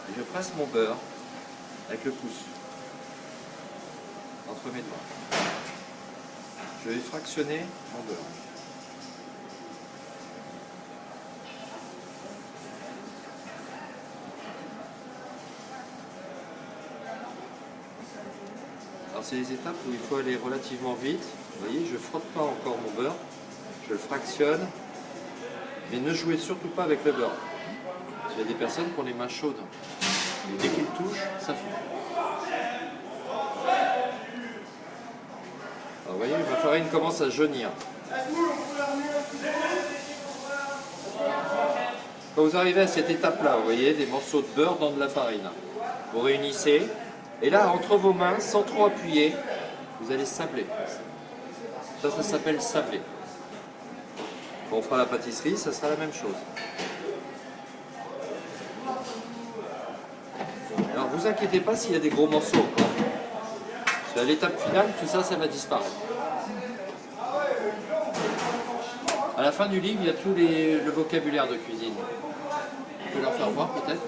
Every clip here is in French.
Et je presse mon beurre avec le pouce entre mes doigts. Je vais fractionner mon beurre. Alors c'est les étapes où il faut aller relativement vite. Vous voyez, je ne frotte pas encore mon beurre, je le fractionne, mais ne jouez surtout pas avec le beurre. Il y a des personnes qui ont les mains chaudes. Et dès qu'ils touchent, ça fond. Alors vous voyez, ma farine commence à jaunir. Quand vous arrivez à cette étape-là, vous voyez, des morceaux de beurre dans de la farine. Vous réunissez, et là, entre vos mains, sans trop appuyer, vous allez sabler. Ça s'appelle sabler. Quand on fera la pâtisserie, ça sera la même chose. Alors, vous inquiétez pas s'il y a des gros morceaux encore. À l'étape finale, tout ça, ça va disparaître. À la fin du livre, il y a tout le vocabulaire de cuisine. Je peux leur faire voir peut-être.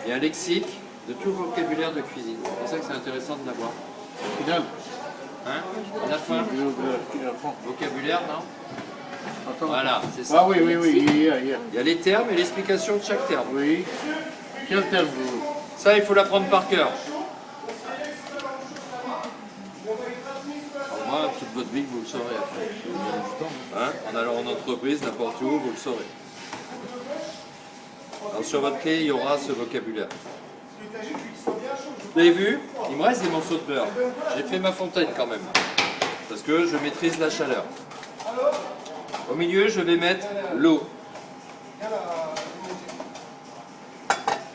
Il y a un lexique de tout le vocabulaire de cuisine. C'est pour ça que c'est intéressant de l'avoir. Final. Hein? À la fin, vocabulaire, non? Attends. Voilà, c'est ça. Ah oui, il y a. Il y a les termes et l'explication de chaque terme. Oui. Quel terme vous... Ça, il faut l'apprendre par cœur. Alors moi, toute votre vie, vous le saurez après. Hein? En allant en entreprise, n'importe où, vous le saurez. Alors sur votre clé, il y aura ce vocabulaire. Vous avez vu? Il me reste des morceaux de beurre. J'ai fait ma fontaine quand même. Parce que je maîtrise la chaleur. Au milieu, je vais mettre l'eau.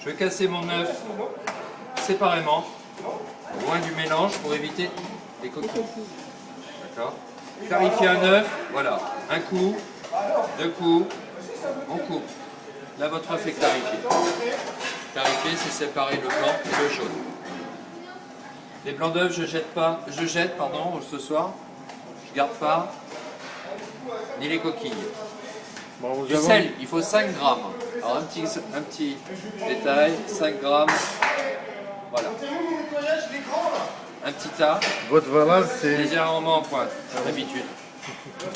Je vais casser mon œuf séparément, loin du mélange pour éviter les coquilles. D'accord? Clarifier un œuf, voilà. Un coup, deux coups, on coupe. Là, votre œuf est clarifié. Clarifier, c'est séparer le blanc et le jaune. Les blancs d'œufs, je jette ce soir. Je garde pas, ni les coquilles. Bon, Du sel, il faut 5 grammes. Alors un petit détail, 5 grammes. Voilà. Un petit tas, votre valeur, c'est... légèrement en pointe, d'habitude.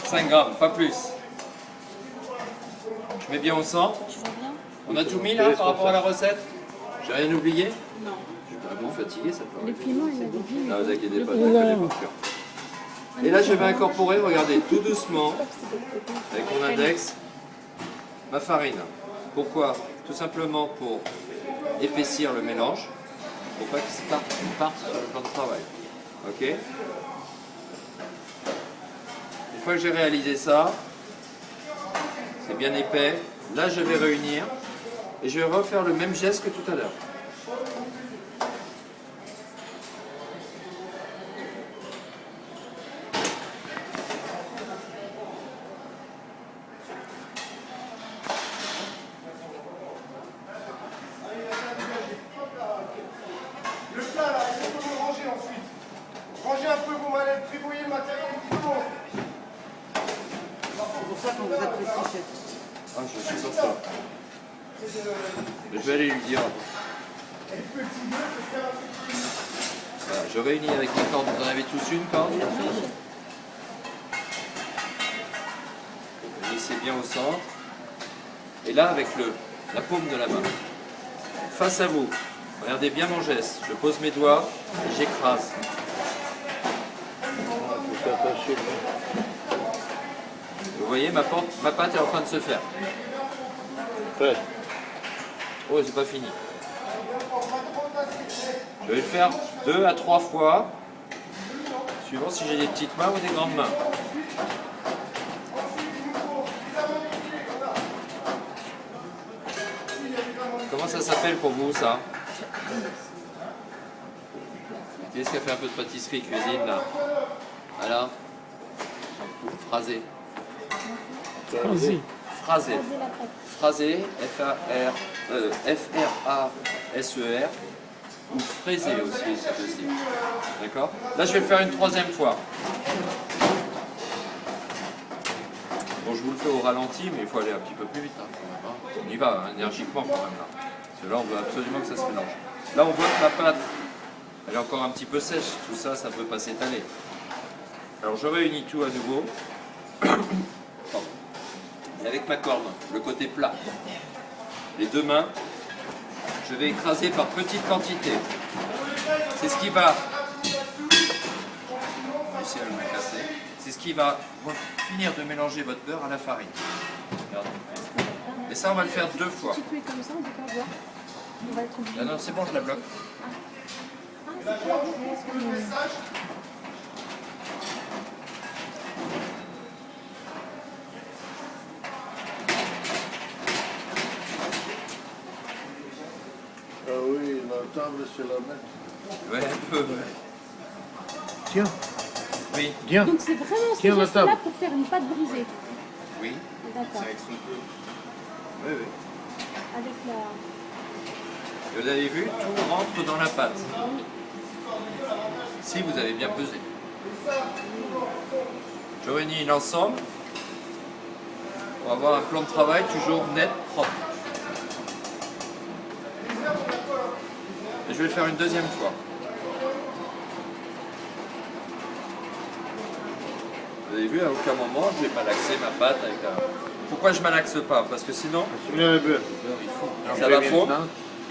5 grammes, pas plus. Je mets bien au centre. On a tout mis là par rapport à la recette? J'ai rien oublié? Non. Je suis pas bon fatigué, ça peut. Les piments, il avait dit. Non, vous inquiétez pas, je connais par cœur. Et là, je vais incorporer, regardez, tout doucement, avec mon index, ma farine. Pourquoi? Tout simplement pour épaissir le mélange, pour pas qu'il parte sur le plan de travail. Ok? Une fois que j'ai réalisé ça, c'est bien épais, là je vais réunir et je vais refaire le même geste que tout à l'heure. Le plat là, il faut le ranger ensuite. Rangez un peu vos mallettes, tribouillez le matériel qui tourne. C'est pour ça qu'on vous apprécie, chef. Ah, je suis sur ça. Je vais aller lui dire. Voilà, je réunis avec les cordes. Vous en avez tous une corde? Vous glissez bien au centre. Et là, avec la paume de la main, face à vous, regardez bien mon geste. Je pose mes doigts et j'écrase. Vous voyez, ma pâte est en train de se faire. Prêt. Oh, c'est pas fini. Je vais le faire 2 à 3 fois, suivant si j'ai des petites mains ou des grandes mains. Comment ça s'appelle pour vous, ça? Qu'est-ce qui a fait un peu de pâtisserie, cuisine, là? Voilà. Phrasé. Vas-y. Phrasé. Phrasé, F-R-A-S-E-R, ou fraisé aussi, c'est possible. D'accord? Là, je vais le faire une 3e fois. Bon, je vous le fais au ralenti, mais il faut aller un petit peu plus vite. Hein, quand même, hein. On y va, énergiquement quand même. Là. Parce que là, on veut absolument que ça se mélange. Là, on voit que la pâte, elle est encore un petit peu sèche. Tout ça, ça ne peut pas s'étaler. Alors, je réunis tout à nouveau. Pardon. Et avec ma corne, le côté plat. Les deux mains, je vais écraser par petites quantités. C'est ce qui va... Ici, elle m'a cassé. C'est ce qui va finir de mélanger votre beurre à la farine. Regardez. Et ça, on va le faire 2 fois. Si tu es comme ça, on peut pas voir. On va être obligé. Ah non, c'est bon, je la bloque. Ah, c'est pas Ah oui, la table, c'est la même. Ouais, un peu, ouais. Tiens, Oui, viens. Donc c'est vraiment ce Tiens, la geste-là table. pour faire une pâte brisée. oui. D'accord. Oui, oui. Avec la... Et vous avez vu, tout rentre dans la pâte. Si vous avez bien pesé. Je réunis l'ensemble pour avoir un plan de travail toujours net, propre. Et je vais le faire une deuxième fois. Vous avez vu, à aucun moment, je vais malaxer ma pâte avec un... Pourquoi je malaxe pas? Parce que sinon, C'est bien le beurre. ça va fondre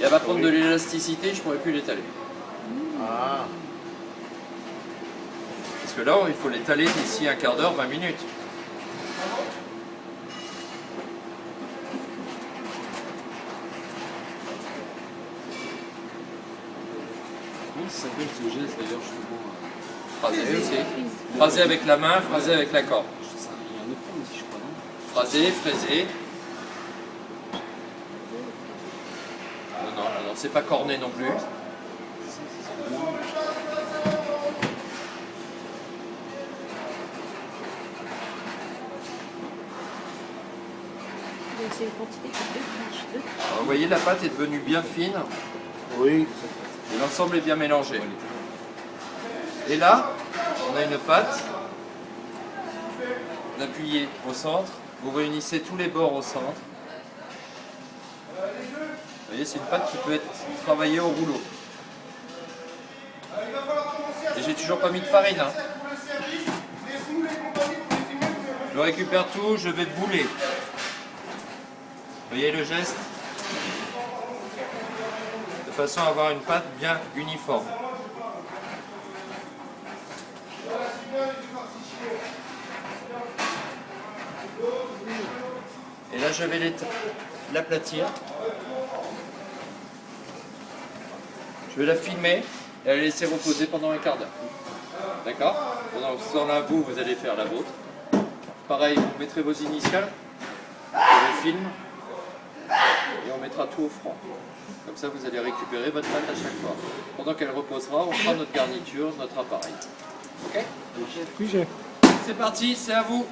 et elle va prendre de l'élasticité, je ne pourrai plus l'étaler. Ah, Parce que là, il faut l'étaler d'ici un quart d'heure, 20 minutes. Comment ça s'appelle ce geste d'ailleurs justement Phraser aussi. Phraser avec la main, phraser avec la corde. Il y a un autre terme aussi, je crois, non? Phraser, fraiser. Non, c'est pas corné non plus. Donc c'est une quantité de 2 tranches. Alors, vous voyez, la pâte est devenue bien fine oui. et l'ensemble est bien mélangé. Et là, on a une pâte. Vous appuyez au centre, vous réunissez tous les bords au centre. Vous voyez, c'est une pâte qui peut être travaillée au rouleau. Et j'ai toujours pas mis de farine. Hein. Je récupère tout, je vais bouler. Vous voyez le geste? De façon à avoir une pâte bien uniforme. Et là, je vais l'aplatir. Je vais la filmer et la laisser reposer pendant un quart d'heure. D'accord? Pendant ce temps-là, vous allez faire la vôtre. Pareil, vous mettrez vos initiales sur le film et on mettra tout au franc. Comme ça, vous allez récupérer votre pâte à chaque fois. Pendant qu'elle reposera, on fera notre garniture, notre appareil. Ok? Oui, j'ai. C'est parti, c'est à vous.